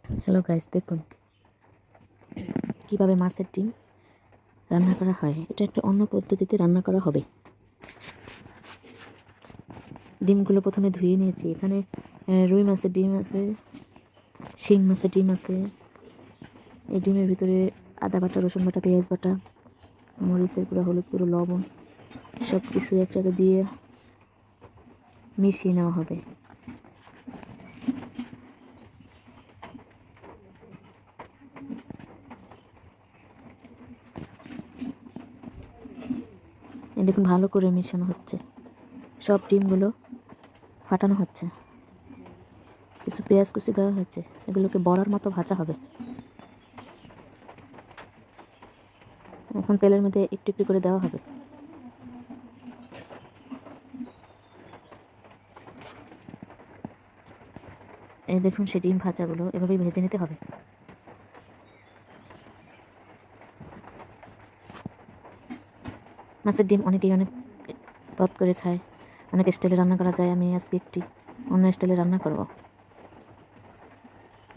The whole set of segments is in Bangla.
হ্যালো গাইস, দেখুন কিভাবে মাছের ডিম রান্না করা হয়। এটা একটা অন্য পদ্ধতিতে রান্না করা হবে। ডিমগুলো প্রথমে ধুয়ে নিয়েছি। এখানে রুই মাছের ডিম আছে, শিং মাছের ডিম আছে। এই ডিমের ভিতরে আদা বাটা, রসুন বাটা, পেঁয়াজ বাটা, মরিচের গুঁড়া, হলুদ গুঁড়ো, লবণ সব কিছু একসাথে দিয়ে মিশিয়ে নেওয়া হবে। দেখুন ভালো করে মেশানো হচ্ছে, সব ডিমগুলো ফাটানো হচ্ছে, কিছু পেঁয়াজ কুচি দেওয়া হয়েছে। এগুলোকে বড়ার মতো ভাজা হবে। এখন তেলের মধ্যে একটু একটু করে দেওয়া হবে। এই দেখুন সেই ডিম ভাজাগুলো এভাবেই ভেজে নিতে হবে। মাছের ডিম অনেকেই অনেক পদ করে খায়, অনেক স্টাইলে রান্না করা যায়। আমি আজকে একটি অন্য স্টাইলে রান্না করব।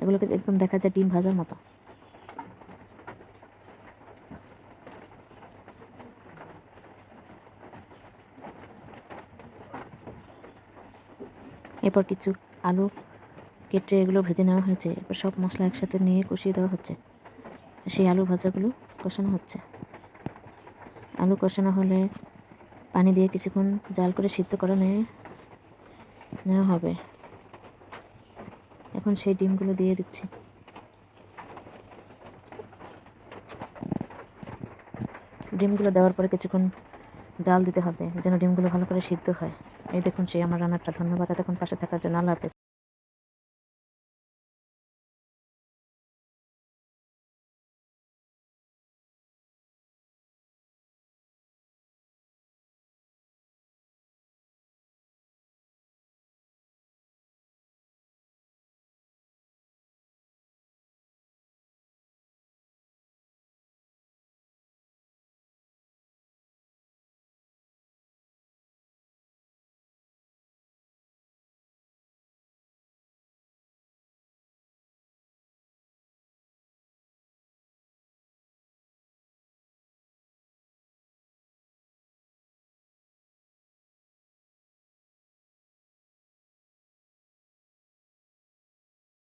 এগুলোকে একদম দেখা যায় ডিম ভাজার মতো। এরপর কিছু আলু কেটে এগুলো ভেজে নেওয়া হয়েছে। এরপর সব মশলা একসাথে নিয়ে কষিয়ে দেওয়া হচ্ছে। সেই আলু ভাজাগুলো কষানো হচ্ছে। আলু কষানো হলে পানি দিয়ে কিছুক্ষণ জাল করে সিদ্ধ করে নেওয়া হবে। এখন সেই ডিমগুলো দিয়ে দিচ্ছি। ডিমগুলো দেওয়ার পরে কিছুক্ষণ জাল দিতে হবে যেন ডিমগুলো ভালো করে সিদ্ধ হয়। এই দেখুন সেই আমার রান্নাটা। ধন্যবাদ এতক্ষণ পাশে থাকার জন্য। আল্লাহ হাফেজ।